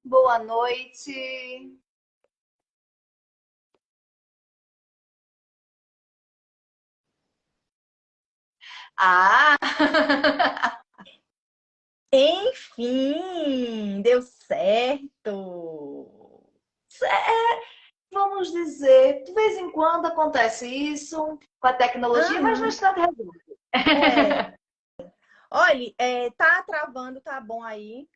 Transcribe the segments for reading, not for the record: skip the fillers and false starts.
Boa noite. Ah, Enfim, deu certo. vamos dizer, de vez em quando acontece isso com a tecnologia, mas no Aham, instante resolve. é. Olha, tá travando, tá bom aí?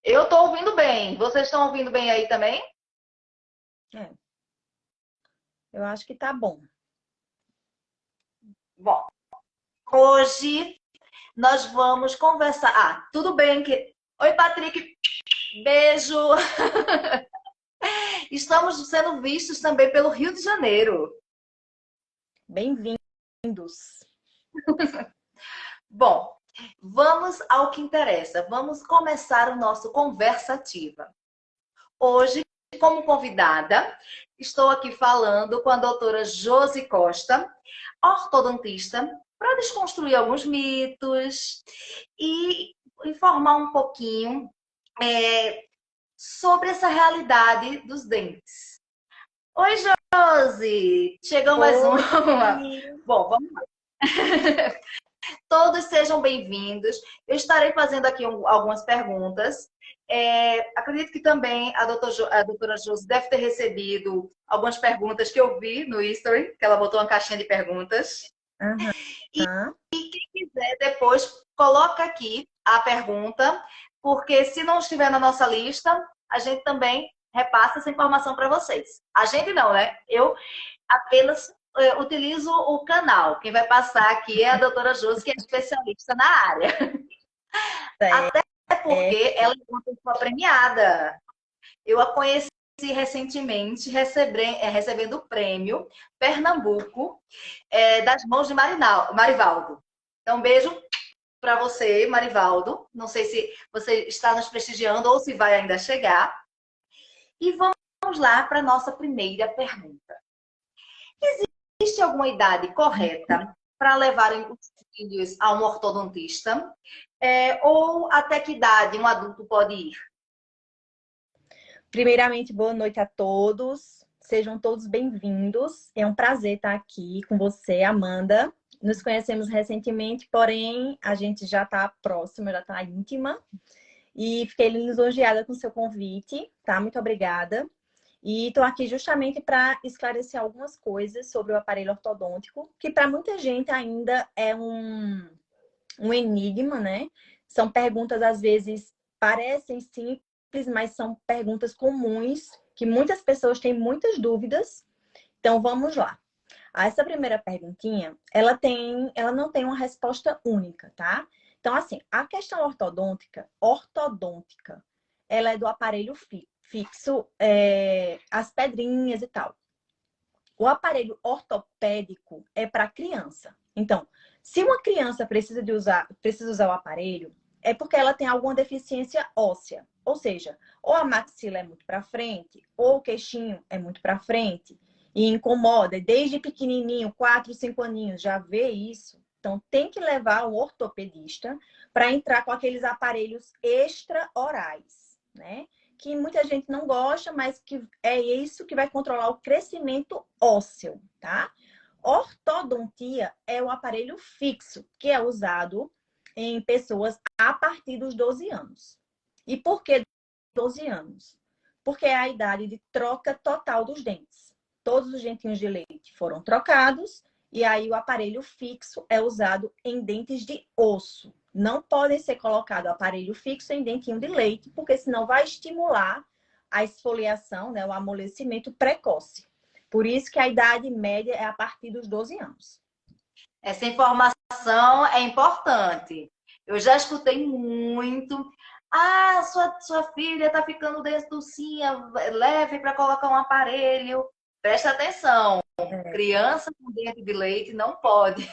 Eu estou ouvindo bem. Vocês estão ouvindo bem aí também? É, eu acho que tá bom. Bom, hoje nós vamos conversar. Ah, tudo bem que. Oi, Patrick. Beijo. Estamos sendo vistos também pelo Rio de Janeiro. Bem-vindos. Bom, vamos ao que interessa. Vamos começar o nosso Conversativa. Hoje, como convidada, estou aqui falando com a doutora Josi Costa, ortodontista, para desconstruir alguns mitos e informar um pouquinho sobre essa realidade dos dentes. Oi, Josi! Chegou mais Oi, uma. Bom, vamos lá. Todos sejam bem-vindos. Eu estarei fazendo aqui algumas perguntas. Acredito que também a doutora Josi deve ter recebido algumas perguntas que eu vi no History, que ela botou uma caixinha de perguntas. E aham. quem quiser depois, coloca aqui a pergunta, porque se não estiver na nossa lista, a gente também repassa essa informação para vocês. A gente não, né? Eu apenas utilizo o canal. Quem vai passar aqui é a doutora Josi, que é especialista na área. Até porque ela é uma pessoa premiada. Eu a conheci recentemente recebendo o prêmio Pernambuco das mãos de Marivaldo. Então, um beijo para você, Marivaldo. Não sei se você está nos prestigiando ou se vai ainda chegar. E vamos lá para a nossa primeira pergunta. Existe alguma idade correta para levarem os filhos a um ortodontista? Ou até que idade um adulto pode ir? Primeiramente, boa noite a todos. Sejam todos bem-vindos. É um prazer estar aqui com você, Amanda. Nos conhecemos recentemente, porém a gente já está próxima, já está íntima. E fiquei lisonjeada com o seu convite, tá? Muito obrigada. E estou aqui justamente para esclarecer algumas coisas sobre o aparelho ortodôntico, que para muita gente ainda é um enigma, né? São perguntas, às vezes, parecem simples, mas são perguntas comuns, que muitas pessoas têm muitas dúvidas. Então, vamos lá. Essa primeira perguntinha, ela não tem uma resposta única, tá? Então, assim, a questão ortodôntica, ela é do aparelho fixo, as pedrinhas e tal. O aparelho ortopédico é para criança. Então, se uma criança precisa usar o aparelho, é porque ela tem alguma deficiência óssea. Ou seja, ou a maxila é muito para frente, ou o queixinho é muito para frente e incomoda. Desde pequenininho, 4, 5 aninhos, já vê isso. Então, tem que levar o ortopedista para entrar com aqueles aparelhos extra-orais, né? Que muita gente não gosta, mas que é isso que vai controlar o crescimento ósseo, tá? Ortodontia é o aparelho fixo, que é usado em pessoas a partir dos 12 anos. E por que 12 anos? Porque é a idade de troca total dos dentes. Todos os dentinhos de leite foram trocados e aí o aparelho fixo é usado em dentes de osso. Não podem ser colocado aparelho fixo em dentinho de leite, porque senão vai estimular a esfoliação, né, o amolecimento precoce. Por isso que a idade média é a partir dos 12 anos. Essa informação é importante. Eu já escutei muito. Ah, sua filha está ficando dentucinha, leve para colocar um aparelho. Presta atenção. Criança com dente de leite não pode.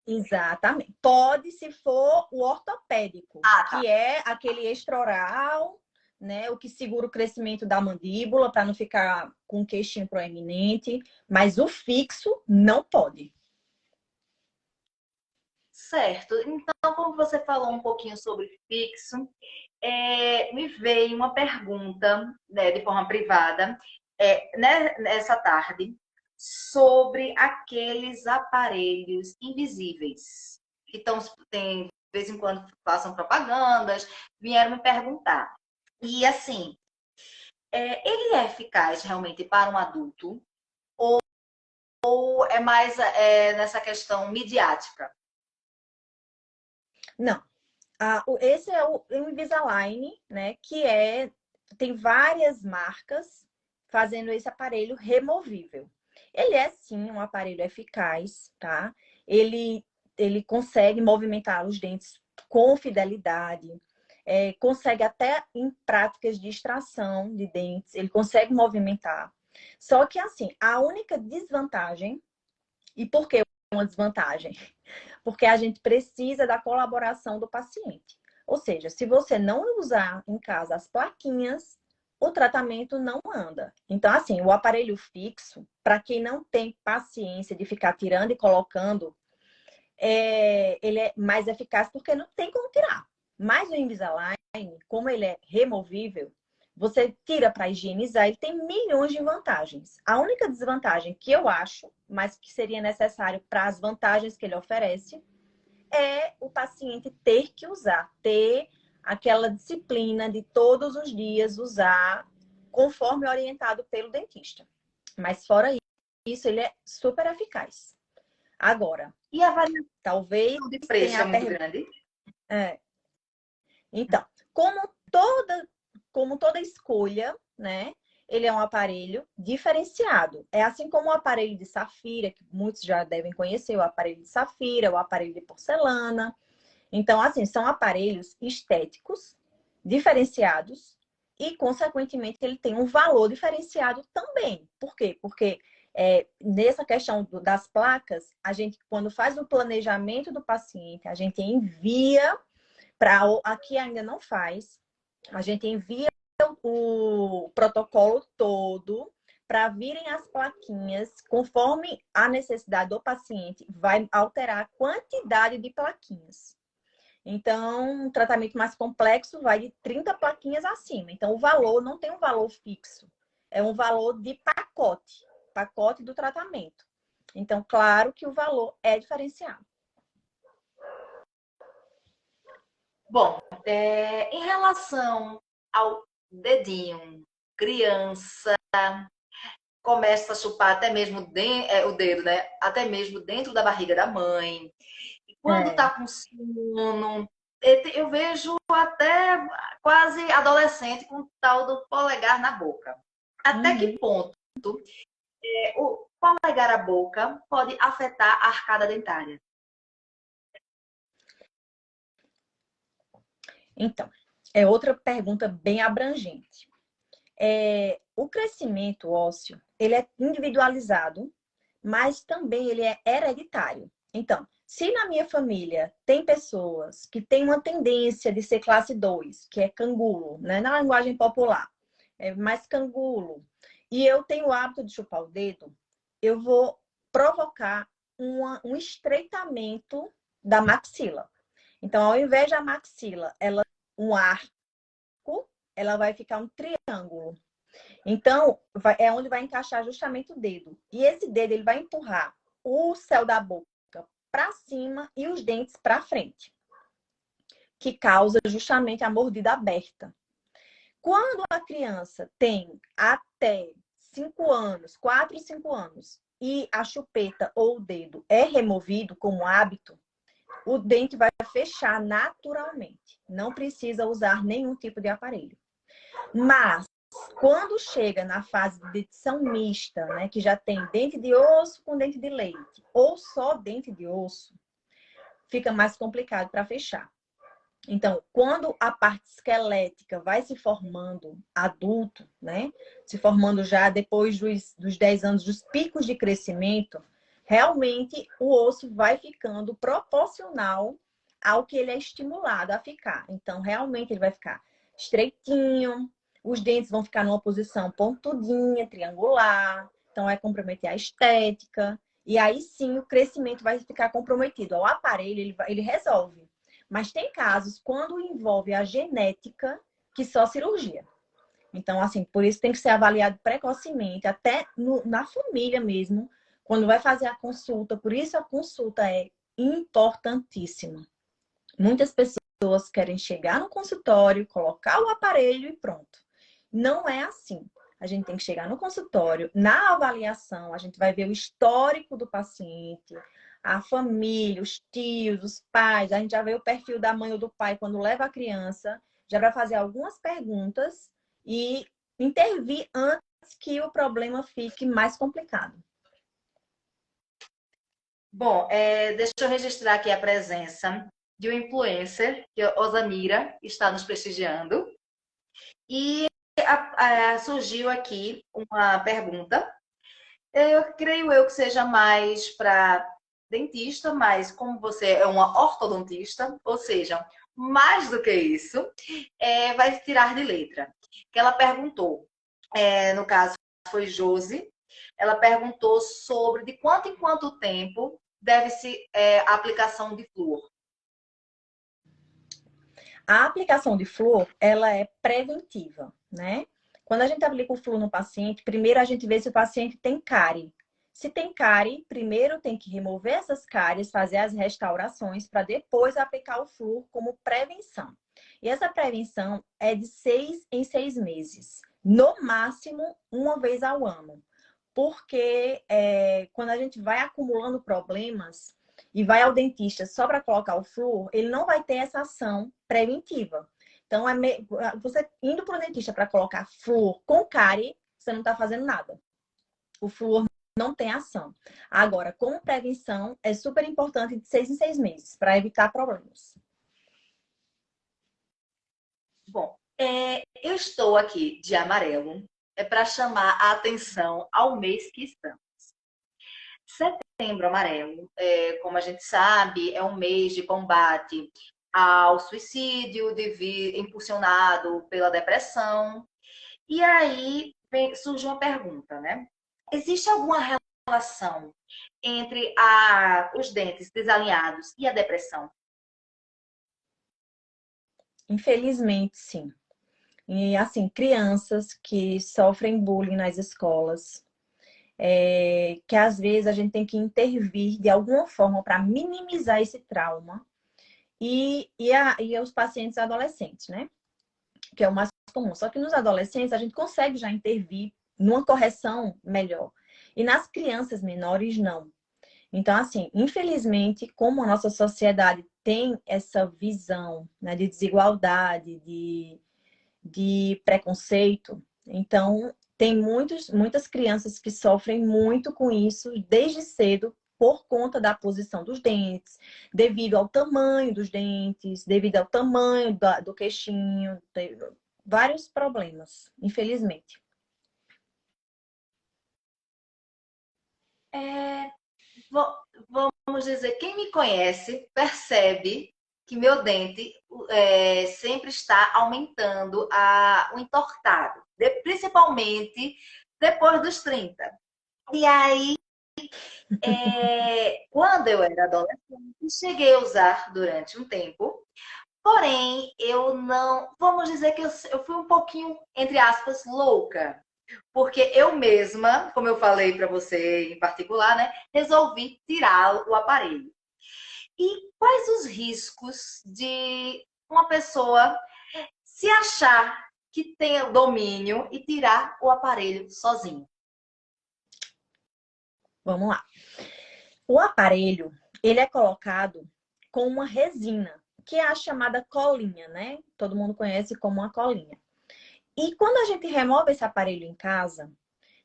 Exatamente. Pode se for o ortopédico, Ah, tá. que é aquele extraoral, né? O que segura o crescimento da mandíbula para não ficar com o queixinho proeminente. Mas o fixo não pode. Certo. Então, como você falou um pouquinho sobre fixo, Me veio uma pergunta, né, de forma privada, nessa tarde, sobre aqueles aparelhos invisíveis que tem, de vez em quando passam propagandas, vieram me perguntar. E assim, ele é eficaz realmente para um adulto ou é mais nessa questão midiática? Não. Esse é o Invisalign, né? Tem várias marcas fazendo esse aparelho removível. Ele é sim um aparelho eficaz, tá? Ele, ele consegue movimentar os dentes com fidelidade, consegue até em práticas de extração de dentes, ele consegue movimentar. Só que assim, a única desvantagem, e por que uma desvantagem? Porque a gente precisa da colaboração do paciente. Ou seja, se você não usar em casa as plaquinhas, o tratamento não anda. Então, assim, o aparelho fixo, para quem não tem paciência de ficar tirando e colocando, ele é mais eficaz porque não tem como tirar. Mas o Invisalign, como ele é removível, você tira para higienizar, ele tem milhões de vantagens. A única desvantagem que eu acho, mas que seria necessário para as vantagens que ele oferece, é o paciente ter que usar, ter aquela disciplina de todos os dias usar conforme orientado pelo dentista. Mas fora isso, ele é super eficaz. Agora, E a variação talvez de preço tenha é a muito pergunta. grande? Então, como toda escolha, né? Ele é um aparelho diferenciado. É assim como o aparelho de safira, que muitos já devem conhecer, o aparelho de safira, o aparelho de porcelana. Então, assim, são aparelhos estéticos, diferenciados e, consequentemente, ele tem um valor diferenciado também. Por quê? Porque nessa questão das placas, a gente, quando faz o planejamento do paciente, a gente envia para aqui ainda não faz, a gente envia o protocolo todo para virem as plaquinhas, conforme a necessidade do paciente, vai alterar a quantidade de plaquinhas. Então, um tratamento mais complexo vai de 30 plaquinhas acima. Então, o valor não tem um valor fixo. É um valor de pacote do tratamento. Então, claro que o valor é diferenciado. Bom, em relação ao dedinho, criança começa a chupar até mesmo o dedo, né? Até mesmo dentro da barriga da mãe. E quando É. tá com sono, eu vejo até quase adolescente com o tal do polegar na boca. Até que Uhum. ponto o polegar à boca pode afetar a arcada dentária? Então, é outra pergunta bem abrangente. O crescimento ósseo, ele é individualizado, mas também ele é hereditário. Então, se na minha família tem pessoas que têm uma tendência de ser classe 2, que é cangulo, né? Na linguagem popular, é mais cangulo, e eu tenho o hábito de chupar o dedo, eu vou provocar um estreitamento da maxila. Então, ao invés da maxila, um arco, ela vai ficar um triângulo. Então, é onde vai encaixar justamente o dedo. E esse dedo ele vai empurrar o céu da boca para cima e os dentes para frente, que causa justamente a mordida aberta. Quando a criança tem até 5 anos, 4, 5 anos, e a chupeta ou o dedo é removido como hábito, o dente vai fechar naturalmente. Não precisa usar nenhum tipo de aparelho. Mas quando chega na fase de dentição mista, né, que já tem dente de osso com dente de leite, ou só dente de osso, fica mais complicado para fechar. Então, quando a parte esquelética vai se formando adulto, né, se formando já depois dos 10 anos, dos picos de crescimento, realmente o osso vai ficando proporcional ao que ele é estimulado a ficar. Então, realmente ele vai ficar estreitinho, os dentes vão ficar numa posição pontudinha, triangular, então vai comprometer a estética, e aí sim o crescimento vai ficar comprometido. O aparelho, ele resolve. Mas tem casos quando envolve a genética que só cirurgia. Então, assim, por isso tem que ser avaliado precocemente, até na família mesmo, quando vai fazer a consulta. Por isso a consulta é importantíssima. Muitas pessoas querem chegar no consultório, colocar o aparelho e pronto. Não é assim. A gente tem que chegar no consultório, na avaliação, a gente vai ver o histórico do paciente, a família, os tios, os pais, a gente já vê o perfil da mãe ou do pai quando leva a criança, já vai fazer algumas perguntas e intervir antes que o problema fique mais complicado. Bom, deixa eu registrar aqui a presença de um influencer, que a Osamira está nos prestigiando. E surgiu aqui uma pergunta. Eu creio que seja mais para dentista, mas como você é uma ortodontista, ou seja, mais do que isso, vai tirar de letra. Que ela perguntou, no caso foi Josi, ela perguntou sobre de quanto em quanto tempo deve-se a aplicação de flúor. A aplicação de flúor, ela é preventiva, né? Quando a gente aplica o flúor no paciente, primeiro a gente vê se o paciente tem cárie. Se tem cárie, primeiro tem que remover essas cáries, fazer as restaurações para depois aplicar o flúor como prevenção. E essa prevenção é de 6 em 6 meses, no máximo uma vez ao ano. Porque quando a gente vai acumulando problemas e vai ao dentista só para colocar o flúor, ele não vai ter essa ação preventiva. Então, você indo para o dentista para colocar flúor com cárie, você não está fazendo nada. O flúor não tem ação. Agora, como prevenção, é super importante de 6 em 6 meses, para evitar problemas. Bom, eu estou aqui de amarelo, para chamar a atenção ao mês que estamos. Setembro Amarelo, como a gente sabe, é um mês de combate ao suicídio, impulsionado pela depressão. E aí surge uma pergunta, né? Existe alguma relação entre os dentes desalinhados e a depressão? Infelizmente, sim. E, assim, crianças que sofrem bullying nas escolas, que às vezes a gente tem que intervir de alguma forma para minimizar esse trauma. E os pacientes adolescentes, né? Que é o mais comum. Só que nos adolescentes a gente consegue já intervir numa correção melhor. E nas crianças menores, não. Então, assim, infelizmente, como a nossa sociedade tem essa visão, né, de desigualdade, de preconceito, então tem muitas crianças que sofrem muito com isso desde cedo por conta da posição dos dentes, devido ao tamanho dos dentes, devido ao tamanho do queixinho, tem vários problemas, infelizmente. É, vamos dizer, quem me conhece percebe que meu dente sempre está aumentando o entortado, principalmente depois dos 30. E aí, quando eu era adolescente, cheguei a usar durante um tempo, porém, eu não. Vamos dizer que eu fui um pouquinho, entre aspas, louca. Porque eu mesma, como eu falei para você em particular, né, resolvi tirar o aparelho. E quais os riscos de uma pessoa se achar que tem o domínio e tirar o aparelho sozinho? Vamos lá. O aparelho, ele é colocado com uma resina, que é a chamada colinha, né? Todo mundo conhece como uma colinha. E quando a gente remove esse aparelho em casa,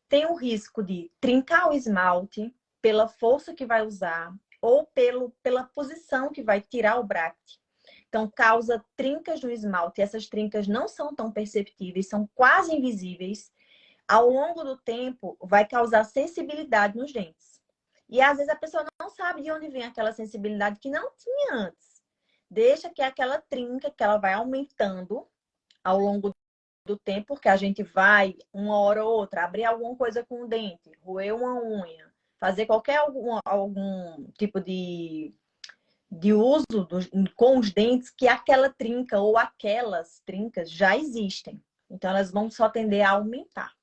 tem o risco de trincar o esmalte pela força que vai usar ou pela posição que vai tirar o bracket. Então, causa trincas no esmalte. Essas trincas não são tão perceptíveis, são quase invisíveis. Ao longo do tempo, vai causar sensibilidade nos dentes. E às vezes a pessoa não sabe de onde vem aquela sensibilidade que não tinha antes. Deixa que aquela trinca que ela vai aumentando ao longo do tempo, porque a gente vai, uma hora ou outra, abrir alguma coisa com o dente, roer uma unha, fazer algum tipo de uso com os dentes que aquela trinca ou aquelas trincas já existem. Então, elas vão só tender a aumentar.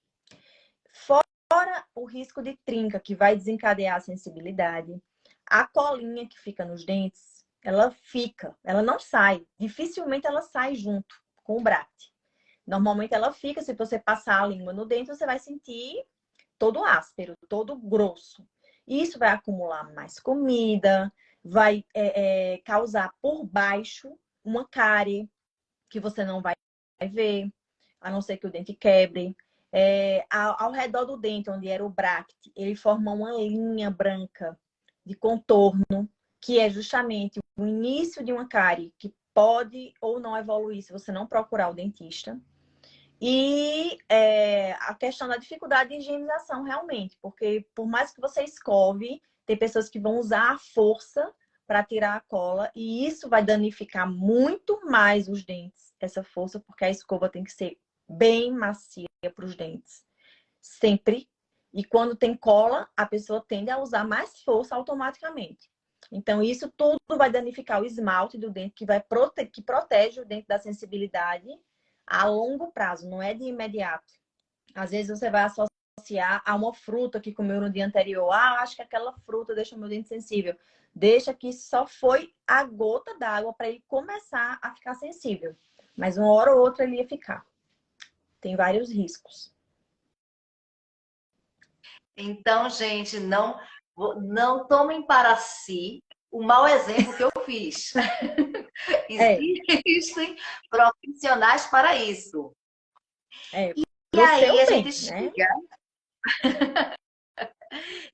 Fora o risco de trinca, que vai desencadear a sensibilidade, a colinha que fica nos dentes, ela fica, ela não sai. Dificilmente ela sai junto com o bract. Normalmente ela fica, se você passar a língua no dente, você vai sentir todo áspero, todo grosso. Isso vai acumular mais comida, vai causar por baixo uma cárie que você não vai ver, a não ser que o dente quebre. Ao redor do dente, onde era o bract, ele forma uma linha branca de contorno, que é justamente o início de uma cárie que pode ou não evoluir se você não procurar o dentista. E a questão da dificuldade de higienização, realmente, porque por mais que você escove, tem pessoas que vão usar a força para tirar a cola, e isso vai danificar muito mais os dentes, essa força, porque a escova tem que ser bem macia para os dentes, sempre. E quando tem cola, a pessoa tende a usar mais força automaticamente. Então, isso tudo vai danificar o esmalte do dente, que protege o dente da sensibilidade a longo prazo, não é de imediato. Às vezes você vai associar a uma fruta que comeu no dia anterior. Ah, acho que aquela fruta deixa o meu dente sensível. Deixa que só foi a gota d'água para ele começar a ficar sensível. Mas uma hora ou outra ele ia ficar. Tem vários riscos. Então, gente, não tomem para si o mau exemplo que eu fiz. Existem profissionais para isso. E aí a gente chega.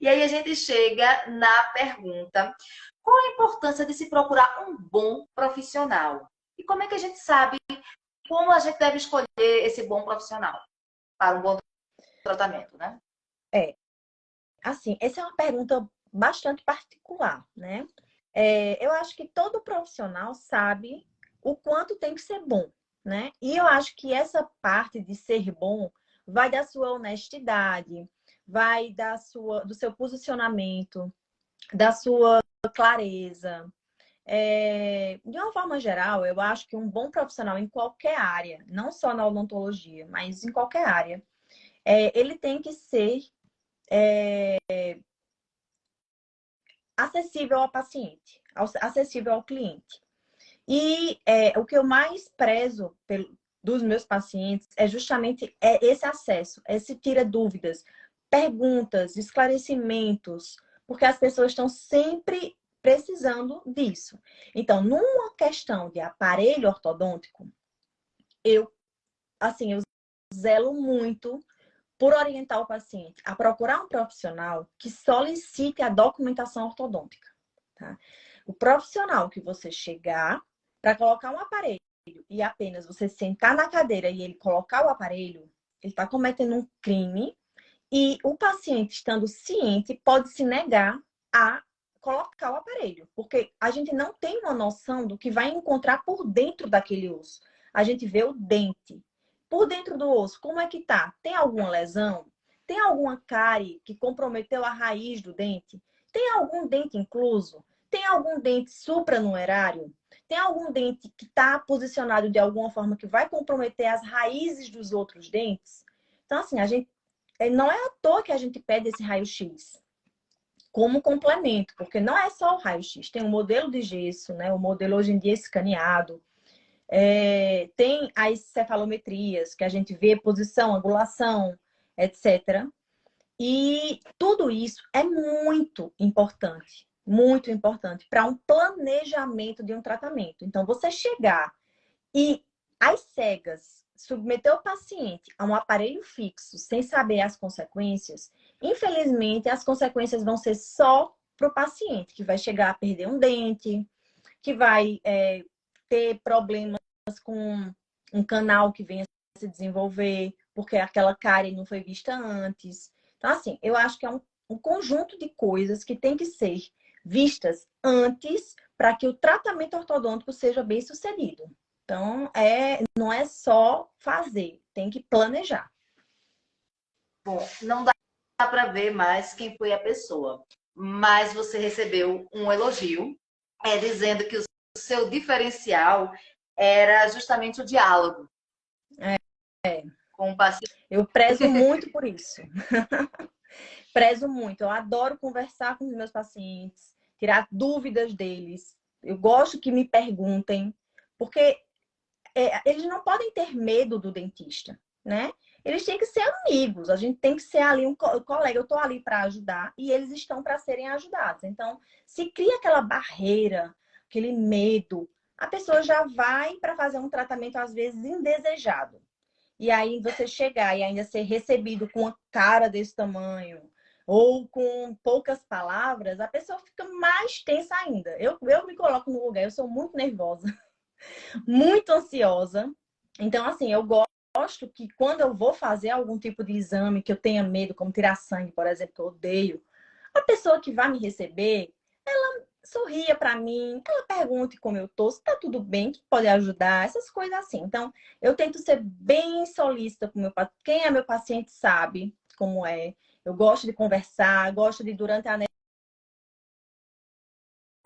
E aí a gente chega na pergunta: qual a importância de se procurar um bom profissional? E como é que a gente sabe como a gente deve escolher esse bom profissional para um bom tratamento, né? Assim, essa é uma pergunta bastante particular, né? Eu acho que todo profissional sabe o quanto tem que ser bom, né? E eu acho que essa parte de ser bom vai da sua honestidade, vai do seu posicionamento, da sua clareza. De uma forma geral, eu acho que um bom profissional em qualquer área, não só na odontologia, mas em qualquer área, ele tem que ser acessível ao paciente, acessível ao cliente. E o que eu mais prezo dos meus pacientes é justamente esse acesso, esse tira dúvidas, perguntas, esclarecimentos, porque as pessoas estão sempre precisando disso. Então, numa questão de aparelho ortodôntico, eu zelo muito por orientar o paciente a procurar um profissional que solicite a documentação ortodôntica. Tá? O profissional que você chegar para colocar um aparelho e apenas você sentar na cadeira e ele colocar o aparelho, ele está cometendo um crime e o paciente, estando ciente, pode se negar a colocar o aparelho, porque a gente não tem uma noção do que vai encontrar por dentro daquele osso. A gente vê o dente. Por dentro do osso, como é que tá? Tem alguma lesão? Tem alguma cárie que comprometeu a raiz do dente? Tem algum dente incluso? Tem algum dente supranumerário? Tem algum dente que está posicionado de alguma forma que vai comprometer as raízes dos outros dentes? Então, assim, não é à toa que a gente pede esse raio-x como complemento, porque não é só o raio-x. Tem o modelo de gesso, né? O modelo hoje em dia escaneado. Tem as cefalometrias, que a gente vê posição, angulação, etc. E tudo isso é muito importante para um planejamento de um tratamento. Então, você chegar e, às cegas, submeter o paciente a um aparelho fixo sem saber as consequências, infelizmente, as consequências vão ser só para o paciente, que vai chegar a perder um dente, que vai ter problemas com um canal que venha a se desenvolver, porque aquela cárie não foi vista antes. Então, assim, eu acho que é um conjunto de coisas que tem que ser vistas antes para que o tratamento ortodôntico seja bem sucedido. Então, não é só fazer, tem que planejar. Bom, não dá para ver mais quem foi a pessoa, mas você recebeu um elogio dizendo que o seu diferencial era justamente o diálogo com o paciente. Eu prezo muito por isso. Prezo muito. Eu adoro conversar com os meus pacientes, tirar dúvidas deles. Eu gosto que me perguntem, porque eles não podem ter medo do dentista, né? Eles têm que ser amigos, a gente tem que ser ali um colega. Eu estou ali para ajudar e eles estão para serem ajudados. Então, se cria aquela barreira, aquele medo, a pessoa já vai para fazer um tratamento, às vezes, indesejado. E aí você chegar e ainda ser recebido com uma cara desse tamanho ou com poucas palavras, a pessoa fica mais tensa ainda. Eu me coloco no lugar, eu sou muito nervosa, muito ansiosa. Então, assim, eu gosto que quando eu vou fazer algum tipo de exame que eu tenha medo, como tirar sangue, por exemplo, que eu odeio, a pessoa que vai me receber, ela sorria para mim, ela pergunte como eu tô, se tá tudo bem, que pode ajudar, essas coisas assim. Então, eu tento ser bem solícita com meu paciente. Quem é meu paciente sabe como é. Eu gosto de conversar, gosto de, durante a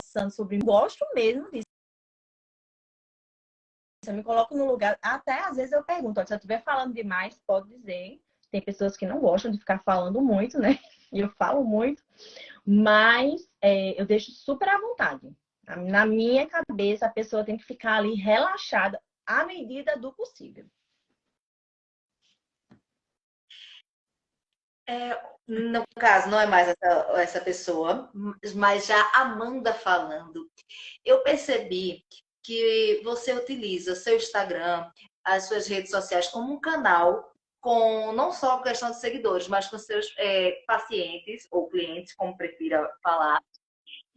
conversando sobre, gosto mesmo disso. Eu me coloco no lugar, até às vezes eu pergunto, se eu estiver falando demais, pode dizer. Tem pessoas que não gostam de ficar falando muito, né? E eu falo muito. Mas eu deixo super à vontade. Na minha cabeça, a pessoa tem que ficar ali relaxada à medida do possível. No caso, não é mais essa pessoa, mas já Amanda falando. Eu percebi que você utiliza seu Instagram, as suas redes sociais como um canal com não só questão de seguidores, mas com seus pacientes ou clientes, como prefira falar,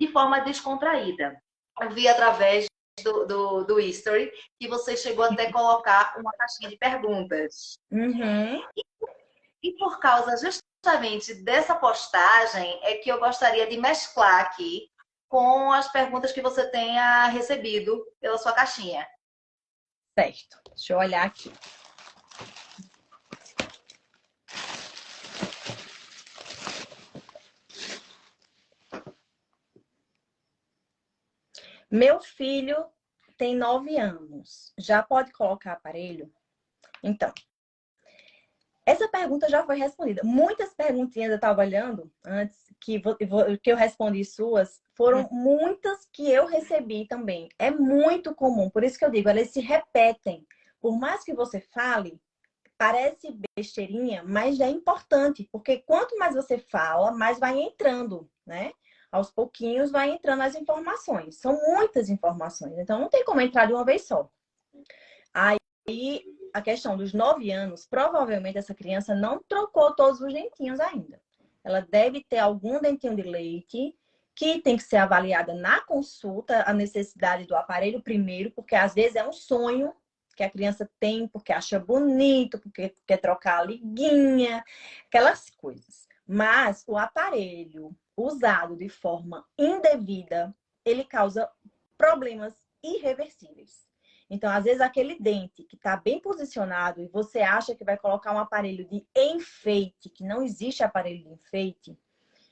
de forma descontraída. Eu vi através do History que você chegou até colocar uma caixinha de perguntas. Uhum. E por causa justamente dessa postagem é que eu gostaria de mesclar aqui com as perguntas que você tenha recebido pela sua caixinha. Certo. Deixa eu olhar aqui. Meu filho tem 9 anos. Já pode colocar aparelho? Então, essa pergunta já foi respondida. Muitas perguntinhas eu estava olhando antes, que eu respondi suas, foram muitas que eu recebi também. É muito comum, por isso que eu digo, elas se repetem. Por mais que você fale, parece besteirinha, mas é importante, porque quanto mais você fala, mais vai entrando, né? Aos pouquinhos vai entrando as informações. São muitas informações, então não tem como entrar de uma vez só. Aí, a questão dos 9 anos, provavelmente essa criança não trocou todos os dentinhos ainda. Ela deve ter algum dentinho de leite que tem que ser avaliada na consulta, a necessidade do aparelho primeiro, porque às vezes é um sonho que a criança tem, porque acha bonito, porque quer trocar a liguinha, aquelas coisas. Mas o aparelho usado de forma indevida, ele causa problemas irreversíveis. Então, às vezes, aquele dente que está bem posicionado e você acha que vai colocar um aparelho de enfeite, que não existe aparelho de enfeite,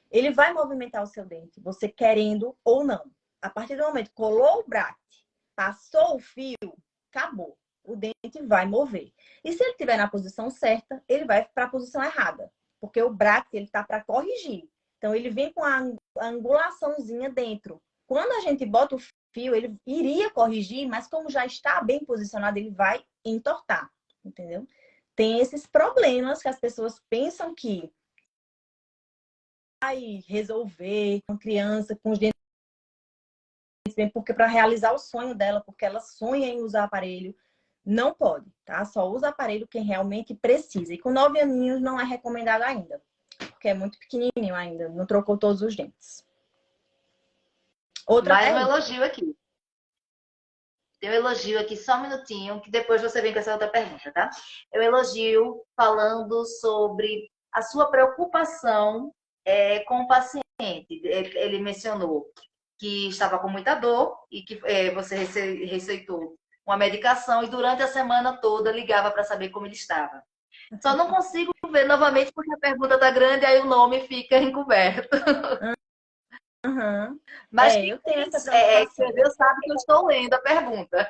ele vai movimentar o seu dente, você querendo ou não. A partir do momento que colou o bracket, passou o fio, acabou. O dente vai mover. E se ele estiver na posição certa, ele vai para a posição errada. Porque o bracket ele está para corrigir. Então, ele vem com a angulaçãozinha dentro. Quando a gente bota o fio, ele iria corrigir, mas como já está bem posicionado, ele vai entortar, entendeu? Tem esses problemas que as pessoas pensam que vai resolver com criança, com os dentes, porque para realizar o sonho dela, porque ela sonha em usar aparelho, não pode, tá? Só usa aparelho quem realmente precisa. E com 9 aninhos não é recomendado ainda, porque é muito pequenininho ainda, não trocou todos os dentes. Outra Mais um pergunta. elogio aqui. Tem um elogio aqui, só um minutinho, que depois você vem com essa outra pergunta, tá? Eu elogio falando sobre a sua preocupação com o paciente. Ele mencionou que estava com muita dor e que você receitou uma medicação e durante a semana toda ligava para saber como ele estava. Só não consigo ver novamente porque a pergunta tá grande, aí o nome fica encoberto. Uhum. Mas Eu tenho essa preocupação. escreveu sabe que eu estou lendo a pergunta.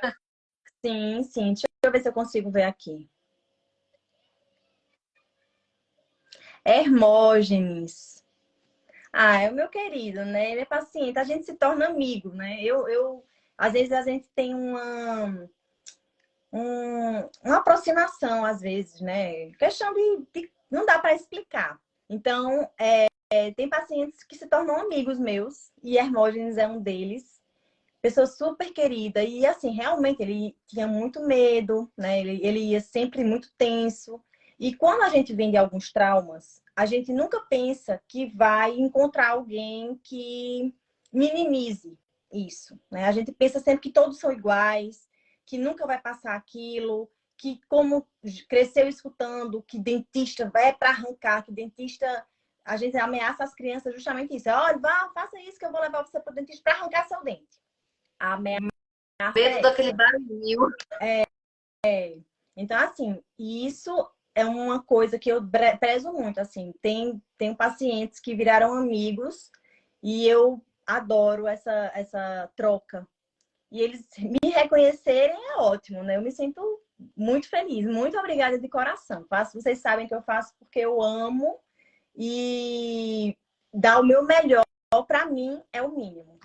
Sim, sim. Deixa eu ver se eu consigo ver aqui. Hermógenes. Ah, é o meu querido, né? Ele é paciente, a gente se torna amigo, né? Às vezes a gente tem uma aproximação, às vezes, né? Questão não dá para explicar. Então, tem pacientes que se tornam amigos meus, e Hermógenes é um deles. Pessoa super querida. E, assim, realmente, ele tinha muito medo, né? Ele ia sempre muito tenso. E quando a gente vem de alguns traumas, a gente nunca pensa que vai encontrar alguém que minimize isso, né? A gente pensa sempre que todos são iguais, que nunca vai passar aquilo, que como cresceu escutando que dentista é para arrancar, que dentista... A gente ameaça as crianças justamente isso. Olha, vá, faça isso que eu vou levar você para o dentista para arrancar seu dente. A ameaça Medo é daquele essa. barulho. Então, assim, isso é uma coisa que eu prezo muito, assim. Tem pacientes que viraram amigos e eu adoro essa troca. E eles me reconhecerem é ótimo, né? Eu me sinto muito feliz. Muito obrigada de coração. Vocês sabem que eu faço porque eu amo e dar o meu melhor para mim é o mínimo.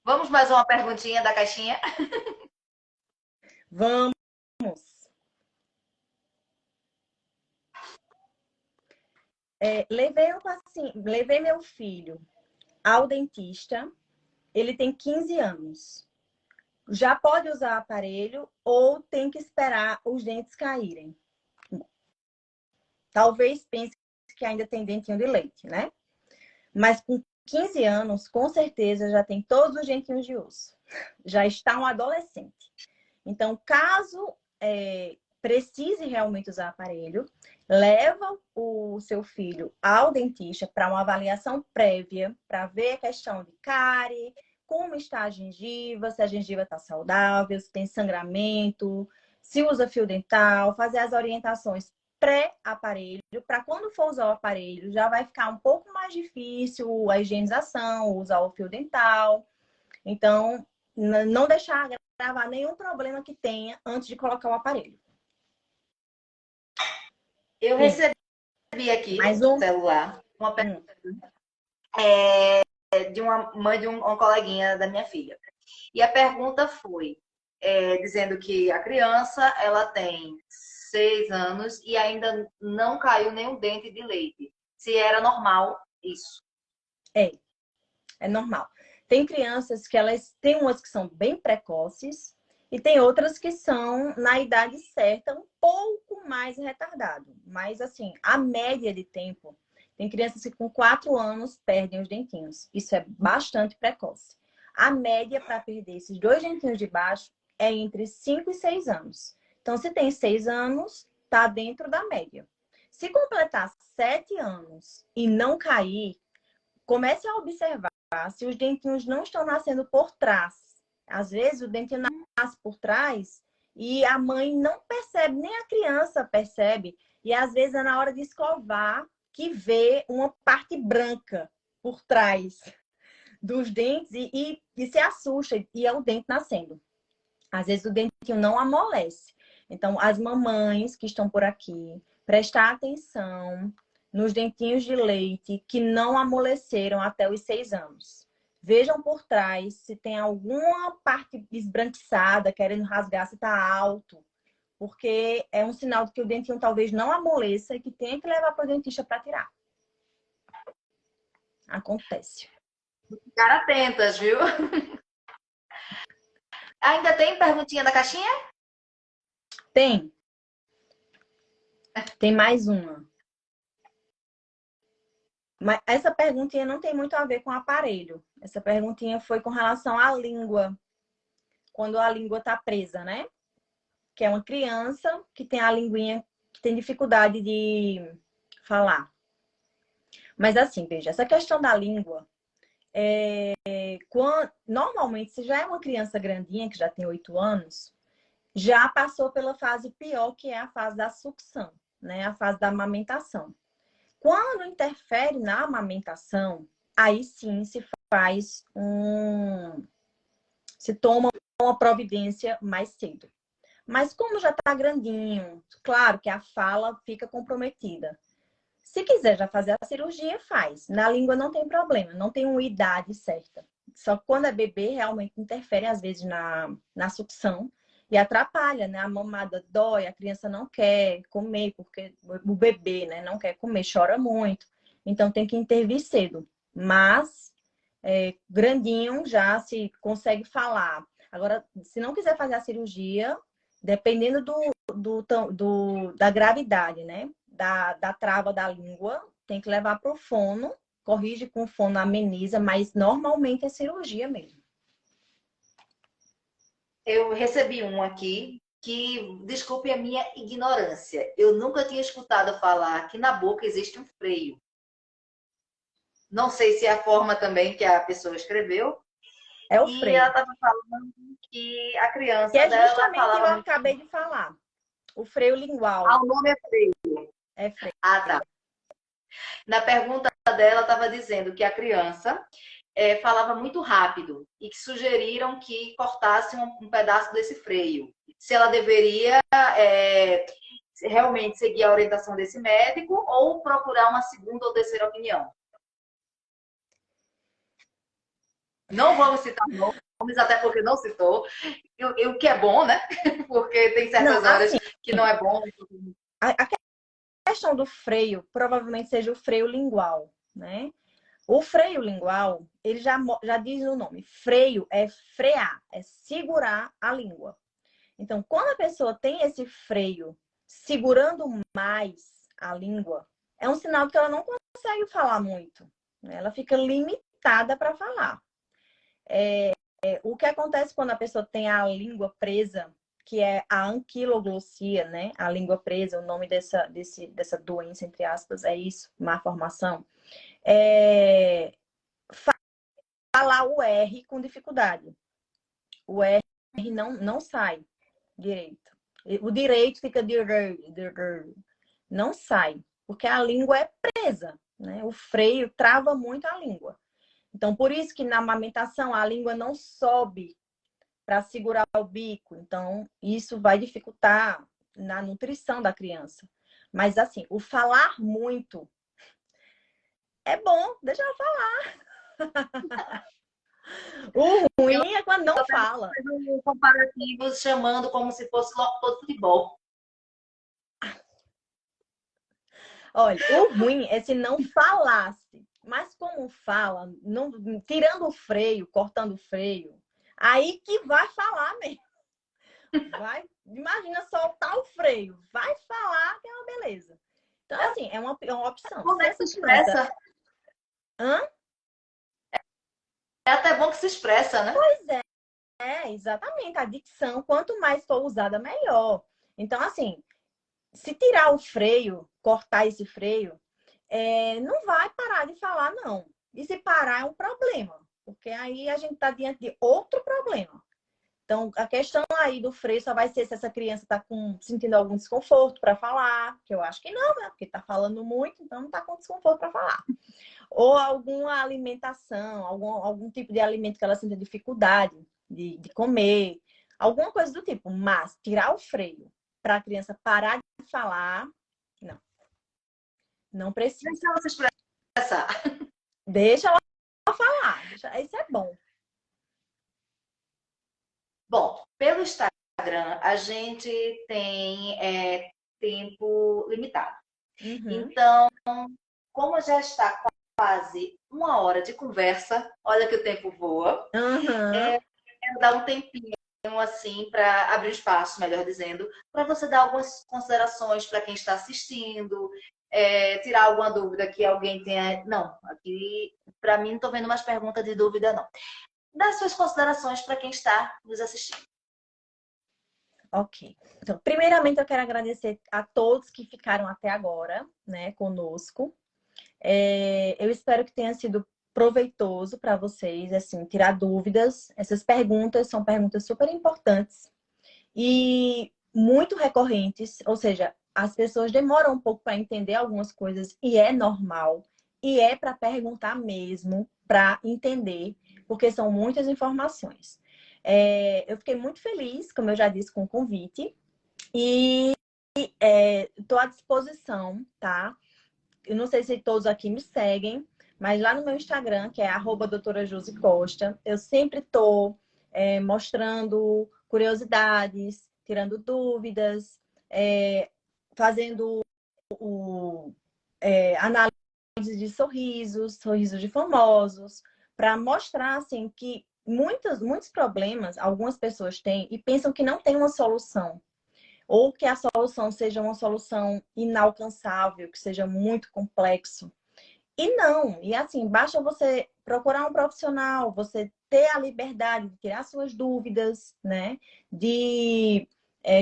Vamos mais uma perguntinha da caixinha? Vamos. Levei meu filho ao dentista. Ele tem 15 anos. Já pode usar aparelho ou tem que esperar os dentes caírem? Talvez pense que ainda tem dentinho de leite, né? Mas com 15 anos, com certeza já tem todos os dentinhos de osso. Já está um adolescente. Então, caso precise realmente usar aparelho, leva o seu filho ao dentista para uma avaliação prévia, para ver a questão de cárie, como está a gengiva, se a gengiva está saudável, se tem sangramento, se usa fio dental, fazer as orientações pré-aparelho, para quando for usar o aparelho, já vai ficar um pouco mais difícil a higienização, usar o fio dental. Então, não deixar gravar nenhum problema que tenha antes de colocar o aparelho. Eu recebi aqui Mais no um. celular uma pergunta de uma mãe de um coleguinha da minha filha. E a pergunta foi, dizendo que a criança ela tem 6 anos e ainda não caiu nenhum dente de leite. Se era normal isso. É normal. Tem crianças que elas têm umas que são bem precoces e tem outras que são na idade certa, um pouco mais retardado. Mas assim, a média de tempo, tem crianças que com 4 anos perdem os dentinhos. Isso é bastante precoce. A média para perder esses 2 dentinhos de baixo é entre 5 e 6 anos. Então, se tem 6 anos, tá dentro da média. Se completar 7 anos e não cair, comece a observar se os dentinhos não estão nascendo por trás. Às vezes o dentinho nasce por trás e a mãe não percebe, nem a criança percebe. E às vezes é na hora de escovar que vê uma parte branca por trás dos dentes e se assusta e é o dente nascendo. Às vezes o dentinho não amolece. Então, as mamães que estão por aqui, prestar atenção nos dentinhos de leite que não amoleceram até os 6 anos. Vejam por trás se tem alguma parte esbranquiçada, querendo rasgar, se está alto. Porque é um sinal de que o dentinho talvez não amoleça e que tem que levar para o dentista para tirar. Acontece. Ficar atentas, viu? Ainda tem perguntinha da caixinha? Tem. Tem mais uma. Mas essa perguntinha não tem muito a ver com o aparelho. Essa perguntinha foi com relação à língua. Quando a língua está presa, né? Que é uma criança que tem a linguinha, que tem dificuldade de falar. Mas assim, veja, essa questão da língua, normalmente, se já é uma criança grandinha, que já tem 8 anos, já passou pela fase pior, que é a fase da sucção, né? A fase da amamentação. Quando interfere na amamentação, aí sim se toma uma providência mais cedo. Mas como já está grandinho, claro que a fala fica comprometida. Se quiser já fazer a cirurgia, faz. Na língua não tem problema, não tem uma idade certa. Só que quando é bebê, realmente interfere, às vezes, na sucção e atrapalha, né? A mamada dói, a criança não quer comer, porque o bebê, né, não quer comer, chora muito. Então, tem que intervir cedo. Mas, grandinho já se consegue falar. Agora, se não quiser fazer a cirurgia, dependendo da gravidade, né? Da trava da língua, tem que levar para o fono, corrige com o fono, ameniza, mas normalmente é cirurgia mesmo. Eu recebi um aqui que, desculpe a minha ignorância, eu nunca tinha escutado falar que na boca existe um freio. Não sei se é a forma também que a pessoa escreveu. É o E freio. ela estava falando que a criança Que é dela justamente o que eu falava muito. acabei de falar. O freio lingual. Ah, o nome é freio. É freio. Ah, tá. Na pergunta dela, estava dizendo que a criança falava muito rápido e que sugeriram que cortasse um pedaço desse freio. Se ela deveria realmente seguir a orientação desse médico ou procurar uma segunda ou terceira opinião. Não vamos citar nomes, até porque não citou. O que é bom, né? Porque tem certas horas assim, que não é bom. a questão do freio provavelmente seja o freio lingual, né? O freio lingual, ele já diz o nome. Freio é frear, é segurar a língua. Então, quando a pessoa tem esse freio segurando mais a língua, é um sinal que ela não consegue falar muito, né? Ela fica limitada para falar. O que acontece quando a pessoa tem a língua presa, que é a anquiloglossia, né? A língua presa, o nome dessa doença, entre aspas, é isso, má formação. Falar o R com dificuldade. O R não sai direito. O direito fica de não sai, porque a língua é presa, né? O freio trava muito a língua. Então, por isso que na amamentação a língua não sobe para segurar o bico. Então, isso vai dificultar na nutrição da criança. Mas, assim, o falar muito é bom, deixa ela falar. O ruim é quando não fala. Um comparativo chamando como se fosse locutor de futebol. Olha, o ruim é se não falasse. Mas como fala, não, tirando o freio, cortando o freio, aí que vai falar mesmo. Imagina soltar o freio. Vai falar que é uma beleza. Então, assim, é uma opção. Como é que se expressa? Hã? É até bom que se expressa, né? Pois é, exatamente. A dicção, quanto mais for usada, melhor. Então, assim, se tirar o freio, cortar esse freio, não vai parar de falar, não. E se parar é um problema, porque aí a gente está diante de outro problema. Então, a questão aí do freio só vai ser se essa criança está sentindo algum desconforto para falar, que eu acho que não, né? Porque está falando muito, então não está com desconforto para falar. Ou alguma alimentação, algum tipo de alimento que ela sinta dificuldade de comer, alguma coisa do tipo. Mas tirar o freio para a criança parar de falar, não. Não precisa. Deixa ela se expressar. Deixa ela falar. Isso é bom. Bom, pelo Instagram, a gente tem tempo limitado. Uhum. Então, como já está quase 1 hora de conversa, olha que o tempo voa, Uhum. quero dar um tempinho assim para abrir espaço, melhor dizendo, para você dar algumas considerações para quem está assistindo, tirar alguma dúvida que alguém tenha. Não, aqui para mim não estou vendo mais pergunta de dúvida, não. Dá suas considerações para quem está nos assistindo. Ok. Então, primeiramente, eu quero agradecer a todos que ficaram até agora, né, conosco. Eu espero que tenha sido proveitoso para vocês, assim, tirar dúvidas. Essas perguntas são perguntas super importantes e muito recorrentes, ou seja, as pessoas demoram um pouco para entender algumas coisas e é normal. E é para perguntar mesmo, para entender, porque são muitas informações. Eu fiquei muito feliz, como eu já disse, com o convite. E estou à disposição, tá? Eu não sei se todos aqui me seguem, mas lá no meu Instagram, que é @doutora Josi Costa, eu sempre estou mostrando curiosidades, tirando dúvidas, fazendo análise de sorrisos de famosos, para mostrar assim que muitos problemas algumas pessoas têm e pensam que não tem uma solução ou que a solução seja uma solução inalcançável, que seja muito complexo. E não, e assim, basta você procurar um profissional, você ter a liberdade de tirar suas dúvidas, né? De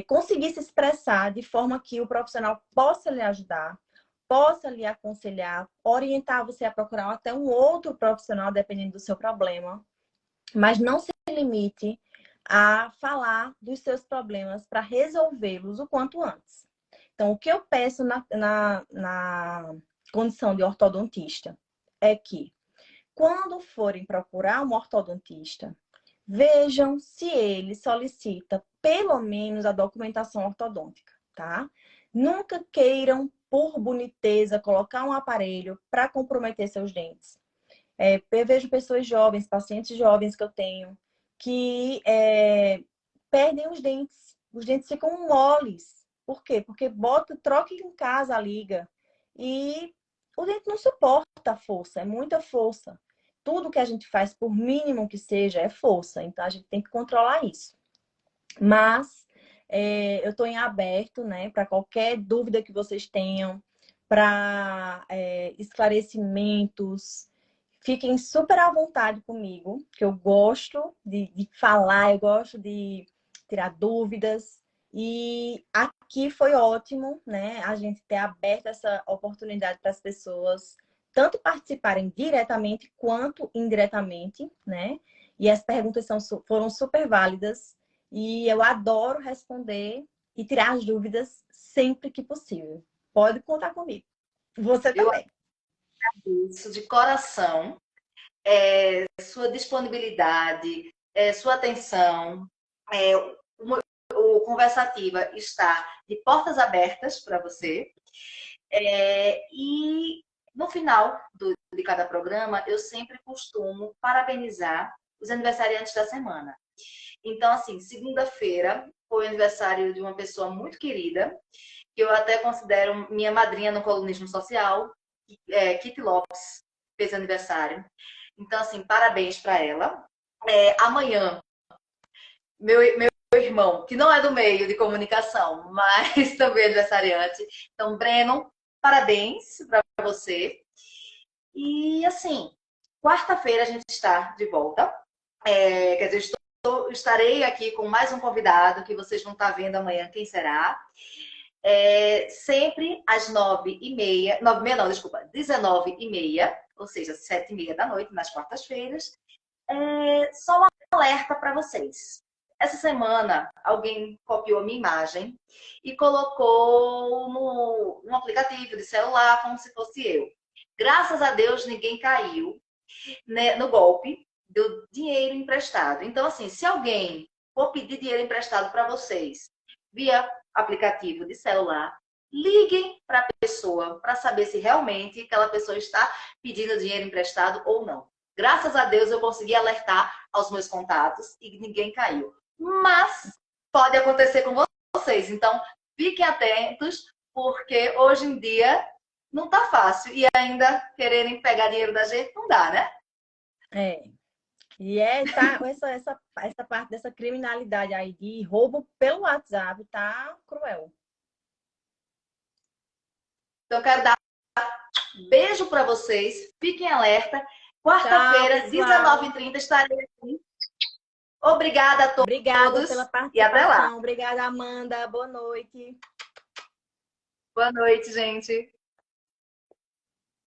conseguir se expressar de forma que o profissional possa lhe ajudar, possa lhe aconselhar, orientar você a procurar até um outro profissional, dependendo do seu problema. Mas não se limite a falar dos seus problemas para resolvê-los o quanto antes. Então, o que eu peço na condição de ortodontista é que, quando forem procurar um ortodontista, vejam se ele solicita pelo menos a documentação ortodôntica, tá? Nunca queiram, por boniteza, colocar um aparelho para comprometer seus dentes. Eu vejo pessoas jovens, pacientes jovens que eu tenho, que perdem os dentes. Os dentes ficam moles. Por quê? Porque troca em casa a liga. E o dente não suporta a força, é muita força. Tudo que a gente faz, por mínimo que seja, é força. Então, a gente tem que controlar isso. Mas eu estou em aberto, né, para qualquer dúvida que vocês tenham, para esclarecimentos. Fiquem super à vontade comigo, que eu gosto de falar, eu gosto de tirar dúvidas. E aqui foi ótimo, né? A gente ter aberto essa oportunidade para as pessoas tanto participarem diretamente quanto indiretamente, né? E as perguntas foram super válidas. E eu adoro responder e tirar as dúvidas sempre que possível. Pode contar comigo. Você Eu também. agradeço de coração sua disponibilidade, sua atenção. O Conversativa está de portas abertas para você. E no final de cada programa, eu sempre costumo parabenizar os aniversariantes da semana. Então, assim, segunda-feira foi o aniversário de uma pessoa muito querida, que eu até considero minha madrinha no colunismo social, Kitty Lopes, fez aniversário. Então, assim, parabéns para ela. Amanhã, meu irmão, que não é do meio de comunicação, mas também é aniversariante. Então, Breno, parabéns para você. E, assim, quarta-feira a gente está de volta. Quer dizer, estarei aqui com mais um convidado que vocês vão estar vendo amanhã quem será. Sempre às 9h30, 9h30 não, desculpa, 19h30, ou seja, 7h30 da noite, nas quartas-feiras. Só um alerta para vocês. Essa semana, alguém copiou a minha imagem e colocou no aplicativo de celular, como se fosse eu. Graças a Deus, ninguém caiu, né, no golpe do dinheiro emprestado. Então, assim, se alguém for pedir dinheiro emprestado para vocês via aplicativo de celular, liguem para a pessoa para saber se realmente aquela pessoa está pedindo dinheiro emprestado ou não. Graças a Deus eu consegui alertar aos meus contatos e ninguém caiu. Mas pode acontecer com vocês. Então, fiquem atentos, porque hoje em dia não tá fácil. E ainda quererem pegar dinheiro da gente, não dá, né? E essa parte dessa criminalidade aí de roubo pelo WhatsApp tá cruel. Então, eu quero dar um beijo para vocês. Fiquem alerta. Quarta-feira, 19h30, estarei aqui. Obrigada a todos. Obrigada pela participação. E até lá. Obrigada, Amanda. Boa noite. Boa noite, gente.